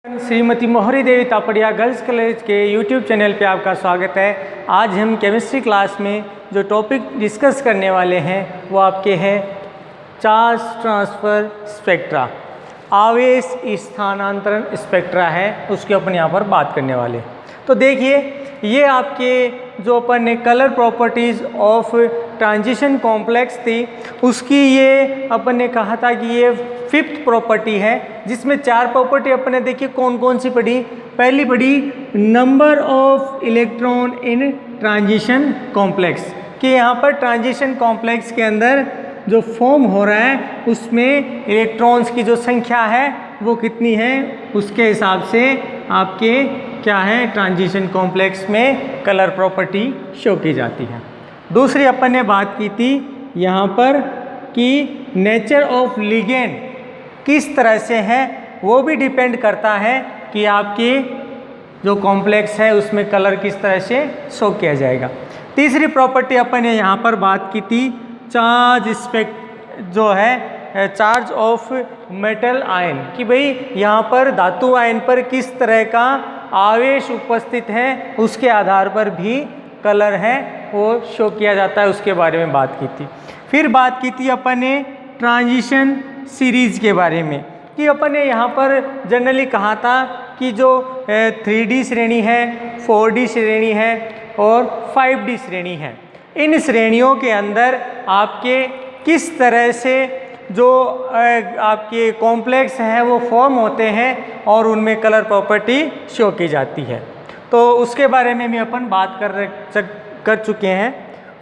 श्रीमती मोहरी देवी Tapadia girls college के YouTube channel पे आपका स्वागत है। आज हम केमिस्ट्री क्लास में जो टॉपिक डिस्कस करने वाले हैं वो आपके हैं चार्ज ट्रांसफ़र स्पेक्ट्रा, आवेश स्थानांतरण स्पेक्ट्रा है, उसके अपन यहाँ पर बात करने वाले। तो देखिए, ये आपके जो अपन ने colour properties of transition complex थी उसकी ये अपन ने कहा था कि ये फिफ्थ प्रॉपर्टी है, जिसमें चार प्रॉपर्टी अपन ने देखी कौन कौन सी पढ़ी। पहली पढ़ी number of electron in transition complex, कि यहाँ पर ट्रांजिशन कॉम्प्लेक्स के अंदर जो फॉर्म हो रहा है उसमें इलेक्ट्रॉन्स की जो संख्या है वो कितनी है, उसके हिसाब से आपके क्या है ट्रांजिशन कॉम्प्लेक्स में कलर प्रॉपर्टी शो की जाती है। दूसरी अपन ने बात की थी यहाँ पर कि नेचर ऑफ लिगेंड किस तरह से है, वो भी डिपेंड करता है कि आपके जो कॉम्प्लेक्स है उसमें कलर किस तरह से शो किया जाएगा। तीसरी प्रॉपर्टी अपन ने यहाँ पर बात की थी चार्ज जो है चार्ज ऑफ मेटल आयन, कि भाई यहाँ पर धातु आयन पर किस तरह का आवेश उपस्थित है उसके आधार पर भी कलर है वो शो किया जाता है, उसके बारे में बात की थी। फिर बात की थी अपन ने ट्रांजिशन सीरीज के बारे में, कि अपन ने यहाँ पर जनरली कहा था कि जो 3D श्रेणी है, 4D श्रेणी है और 5D श्रेणी है, इन श्रेणियों के अंदर आपके किस तरह से जो आपके कॉम्प्लेक्स हैं वो फॉर्म होते हैं और उनमें कलर प्रॉपर्टी शो की जाती है। तो उसके बारे में भी अपन बात कर चुके हैं।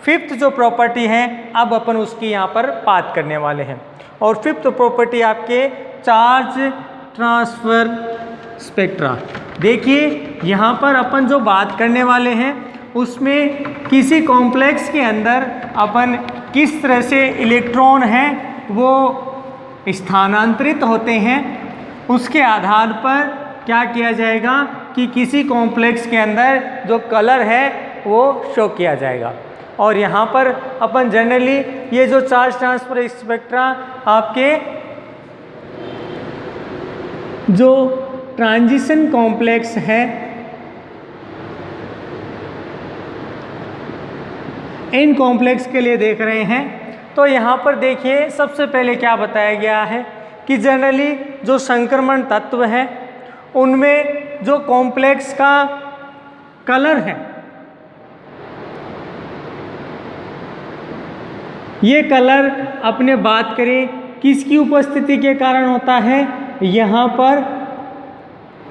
फिफ्थ जो प्रॉपर्टी है अब अपन उसकी यहाँ पर बात करने वाले हैं, और फिफ्थ प्रॉपर्टी आपके चार्ज ट्रांसफ़र स्पेक्ट्रा। देखिए, यहाँ पर अपन जो बात करने वाले हैं उसमें किसी कॉम्प्लेक्स के अंदर अपन किस तरह से इलेक्ट्रॉन हैं वो स्थानांतरित होते हैं, उसके आधार पर क्या किया जाएगा कि किसी कॉम्प्लेक्स के अंदर जो कलर है वो शो किया जाएगा। और यहाँ पर अपन जनरली ये जो चार्ज ट्रांसफ़र स्पेक्ट्रा आपके जो ट्रांजिशन कॉम्प्लेक्स है इन कॉम्प्लेक्स के लिए देख रहे हैं। तो यहाँ पर देखिए, सबसे पहले क्या बताया गया है कि जनरली जो संक्रमण तत्व है उनमें जो कॉम्प्लेक्स का कलर है ये कलर अपने बात करें किसकी उपस्थिति के कारण होता है, यहाँ पर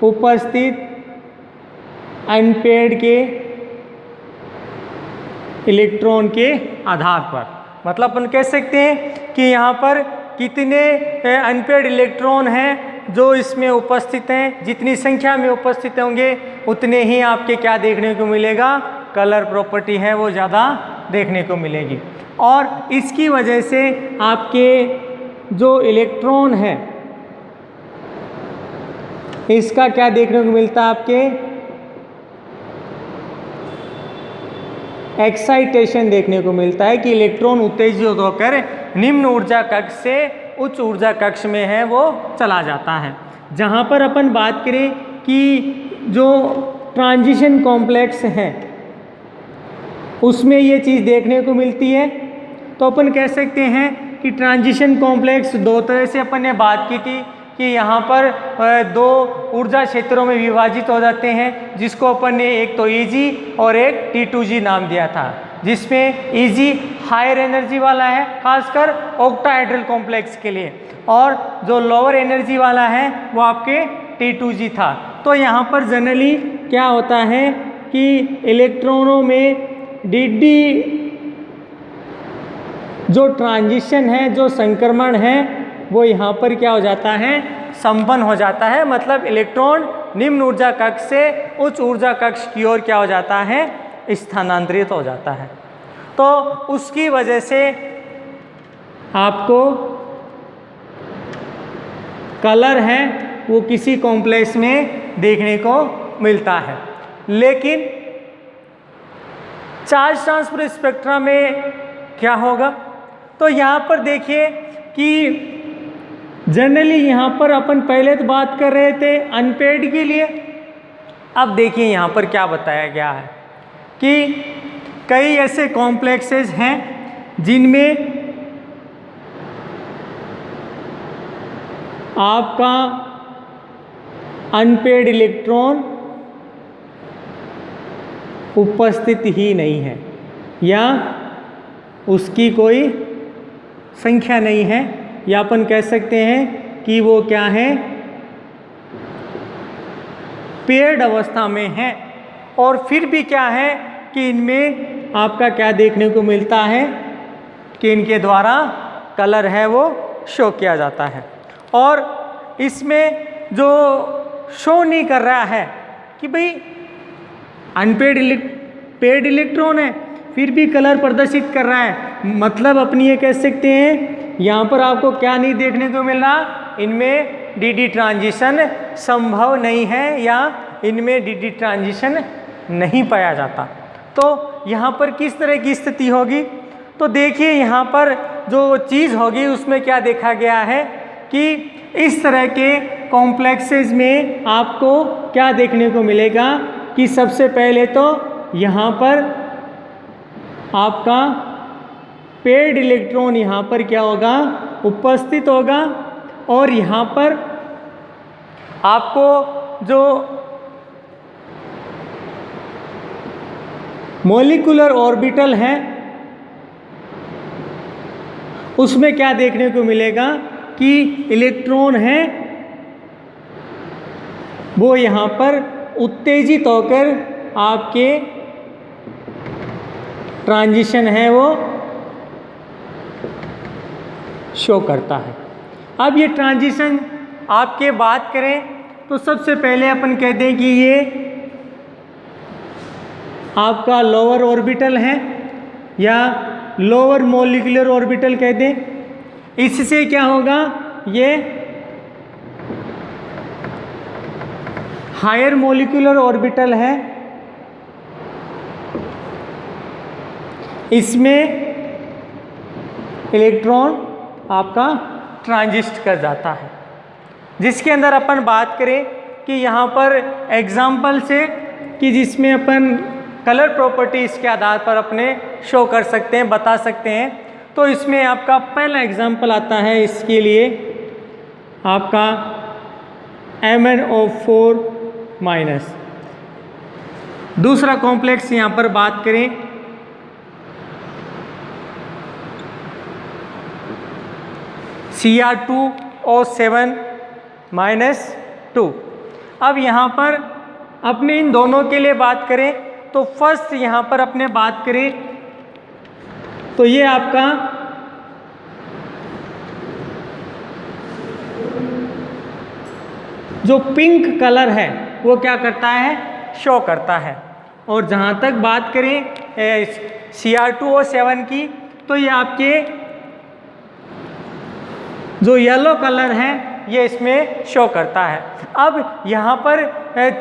उपस्थित अनपेयर्ड के इलेक्ट्रॉन के आधार पर। मतलब अपन कह सकते हैं कि यहाँ पर कितने अनपेयर्ड इलेक्ट्रॉन हैं जो इसमें उपस्थित हैं, जितनी संख्या में उपस्थित होंगे उतने ही आपके क्या देखने को मिलेगा, कलर प्रॉपर्टी है वो ज़्यादा देखने को मिलेगी। और इसकी वजह से आपके जो इलेक्ट्रॉन है इसका क्या देखने को मिलता है, आपके एक्साइटेशन देखने को मिलता है कि इलेक्ट्रॉन उत्तेजित होकर निम्न ऊर्जा कक्ष से उच्च ऊर्जा कक्ष में है वो चला जाता है। जहाँ पर अपन बात करें कि जो ट्रांजिशन कॉम्प्लेक्स है उसमें ये चीज़ देखने को मिलती है, तो अपन कह सकते हैं कि ट्रांजिशन कॉम्प्लेक्स दो तरह से अपन ने बात की थी कि यहाँ पर दो ऊर्जा क्षेत्रों में विभाजित हो जाते हैं, जिसको अपन ने एक तो Eg और एक T2G नाम दिया था, जिसमें Eg हायर एनर्जी वाला है खासकर ऑक्टाहेड्रल कॉम्प्लेक्स के लिए, और जो लोअर एनर्जी वाला है वो आपके T2G था। तो यहाँ पर जनरली क्या होता है कि इलेक्ट्रॉनों में dd जो ट्रांजिशन है, जो संक्रमण है वो यहाँ पर क्या हो जाता है, संपन्न हो जाता है। मतलब इलेक्ट्रॉन निम्न ऊर्जा कक्ष से उच्च ऊर्जा कक्ष की ओर क्या हो जाता है, स्थानांतरित हो जाता है। तो उसकी वजह से आपको कलर है वो किसी कॉम्प्लेक्स में देखने को मिलता है। लेकिन चार्ज ट्रांसफ़र स्पेक्ट्रा में क्या होगा, तो यहाँ पर देखिए कि जनरली यहाँ पर अपन पहले तो बात कर रहे थे अनपेड के लिए। अब देखिए यहाँ पर क्या बताया गया है कि कई ऐसे कॉम्प्लेक्सेस हैं जिनमें आपका अनपेड इलेक्ट्रॉन उपस्थित ही नहीं है या उसकी कोई संख्या नहीं है, या अपन कह सकते हैं कि वो क्या है, पेयर्ड अवस्था में है। और फिर भी क्या है कि इनमें आपका क्या देखने को मिलता है कि इनके द्वारा कलर है वो शो किया जाता है। और इसमें जो शो नहीं कर रहा है कि भाई अनपेड पेड इलेक्ट्रॉन है फिर भी कलर प्रदर्शित कर रहा है, मतलब अपनी ये कह सकते हैं यहाँ पर आपको क्या नहीं देखने को मिल रहा, इनमें डी ट्रांजिशन संभव नहीं है या इनमें डी ट्रांजिशन नहीं पाया जाता। तो यहाँ पर किस तरह की स्थिति होगी, तो देखिए यहाँ पर जो चीज़ होगी उसमें क्या देखा गया है कि इस तरह के कॉम्प्लेक्सेस में आपको क्या देखने को मिलेगा कि सबसे पहले तो यहाँ पर आपका पेड इलेक्ट्रॉन यहाँ पर क्या होगा, उपस्थित होगा। और यहाँ पर आपको जो मॉलिक्यूलर ऑर्बिटल है उसमें क्या देखने को मिलेगा कि इलेक्ट्रॉन है वो यहाँ पर उत्तेजित होकर आपके ट्रांजिशन है वो शो करता है। अब ये ट्रांजिशन आपके बात करें तो सबसे पहले अपन कहते हैं कि ये आपका लोअर ऑर्बिटल है या लोअर मॉलिक्यूलर ऑर्बिटल कहते हैं। इससे क्या होगा, ये हायर मॉलिक्यूलर ऑर्बिटल है, इसमें इलेक्ट्रॉन आपका ट्रांजिस्ट कर जाता है, जिसके अंदर अपन बात करें कि यहाँ पर एग्जाम्पल से कि जिसमें अपन कलर प्रॉपर्टीज़ के आधार पर अपने शो कर सकते हैं, बता सकते हैं। तो इसमें आपका पहला एग्जाम्पल आता है इसके लिए आपका MnO4-। दूसरा कॉम्प्लेक्स यहाँ पर बात करें Cr2O7-2। अब यहाँ पर अपने इन दोनों के लिए बात करें तो फर्स्ट यहाँ पर अपने बात करें तो ये आपका जो पिंक कलर है वो क्या करता है, शो करता है। और जहाँ तक बात करें Cr2O7 की तो ये आपके जो येलो कलर है ये इसमें शो करता है। अब यहाँ पर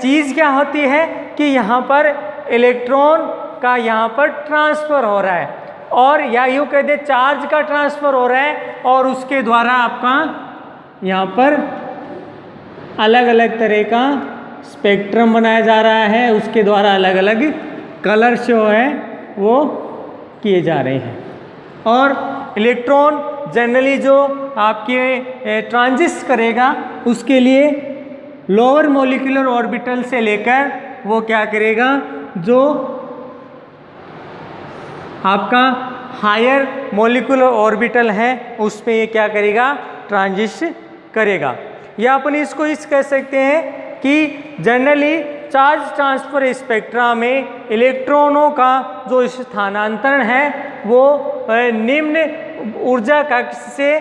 चीज़ क्या होती है कि यहाँ पर इलेक्ट्रॉन का यहाँ पर ट्रांसफ़र हो रहा है, और या यूँ कह दे चार्ज का ट्रांसफ़र हो रहा है, और उसके द्वारा आपका यहाँ पर अलग अलग तरह का स्पेक्ट्रम बनाया जा रहा है, उसके द्वारा अलग अलग कलर शो है वो किए जा रहे हैं। और इलेक्ट्रॉन जनरली जो आपके ट्रांजिस्ट करेगा उसके लिए लोअर मॉलिक्यूलर ऑर्बिटल से लेकर वो क्या करेगा, जो आपका हायर मॉलिक्यूलर ऑर्बिटल है उस पे ये क्या करेगा, ट्रांजिस्ट करेगा। या अपन इसको इस कह सकते हैं कि जनरली चार्ज ट्रांसफर स्पेक्ट्रा में इलेक्ट्रॉनों का जो स्थानांतरण है वो निम्न ऊर्जा कक्ष से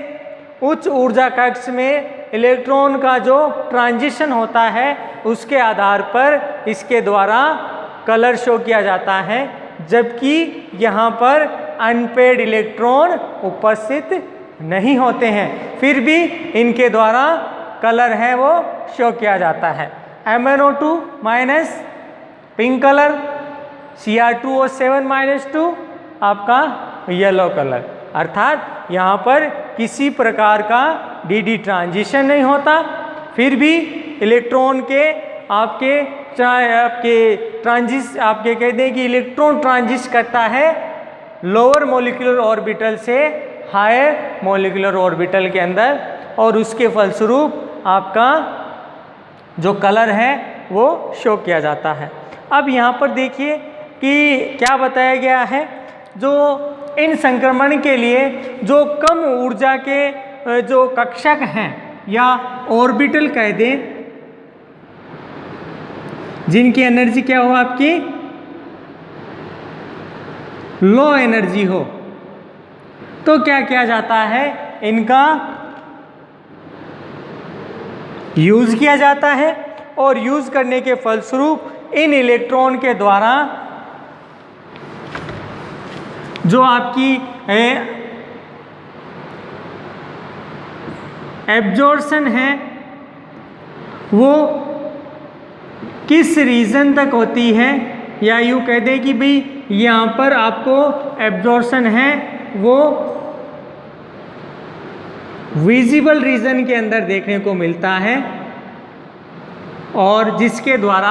उच्च ऊर्जा कक्ष में इलेक्ट्रॉन का जो ट्रांजिशन होता है उसके आधार पर इसके द्वारा कलर शो किया जाता है, जबकि यहाँ पर अनपेड इलेक्ट्रॉन उपस्थित नहीं होते हैं, फिर भी इनके द्वारा कलर है वो शो किया जाता है। MnO2- पिंक कलर, Cr2O7-2 आपका येलो कलर। अर्थात यहाँ पर किसी प्रकार का डी ट्रांजिशन नहीं होता, फिर भी इलेक्ट्रॉन के आपके कहते हैं कि इलेक्ट्रॉन ट्रांजिट करता है लोअर मॉलिक्यूलर ऑर्बिटल से हायर मॉलिक्यूलर ऑर्बिटल के अंदर, और उसके फलस्वरूप आपका जो कलर है वो शो किया जाता है। अब यहाँ पर देखिए कि क्या बताया गया है, जो इन संक्रमण के लिए जो कम ऊर्जा के जो कक्षक हैं या ऑर्बिटल कह दें, जिनकी एनर्जी क्या हो आपकी लो एनर्जी हो, तो क्या किया जाता है, इनका यूज किया जाता है, और यूज करने के फलस्वरूप इन इलेक्ट्रॉन के द्वारा जो आपकी एब्जॉर्प्शन है वो किस रीजन तक होती है, या यूँ कह दें कि भाई यहाँ पर आपको एब्जॉर्प्शन है वो विजिबल रीजन के अंदर देखने को मिलता है, और जिसके द्वारा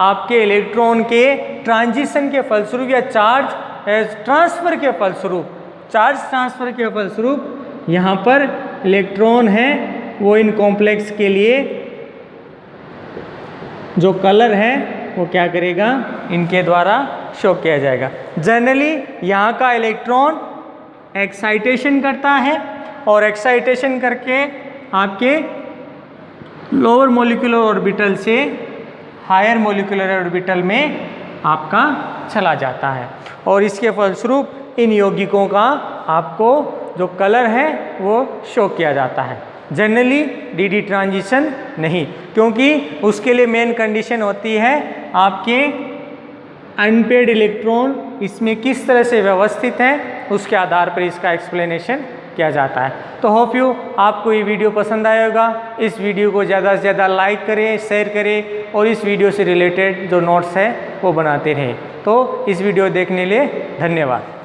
आपके इलेक्ट्रॉन के ट्रांजिशन के फलस्वरूप या चार्ज ट्रांसफ़र के फलस्वरूप यहाँ पर इलेक्ट्रॉन है वो इन कॉम्प्लेक्स के लिए जो कलर है वो क्या करेगा, इनके द्वारा शो किया जाएगा। जनरली यहाँ का इलेक्ट्रॉन एक्साइटेशन करता है, और एक्साइटेशन करके आपके लोअर मॉलिक्यूलर ऑर्बिटल से हायर मॉलिक्यूलर ऑर्बिटल में आपका चला जाता है, और इसके फलस्वरूप इन यौगिकों का आपको जो कलर है वो शो किया जाता है। जनरली डी ट्रांजिशन नहीं, क्योंकि उसके लिए मेन कंडीशन होती है आपके अनपेड इलेक्ट्रॉन इसमें किस तरह से व्यवस्थित हैं, उसके आधार पर इसका एक्सप्लेनेशन किया जाता है। तो होप यू आपको ये वीडियो पसंद आया होगा। इस वीडियो को ज़्यादा से ज़्यादा लाइक करें, शेयर करें, और इस वीडियो से रिलेटेड जो नोट्स है वो बनाते रहें। तो इस वीडियो देखने के लिए धन्यवाद।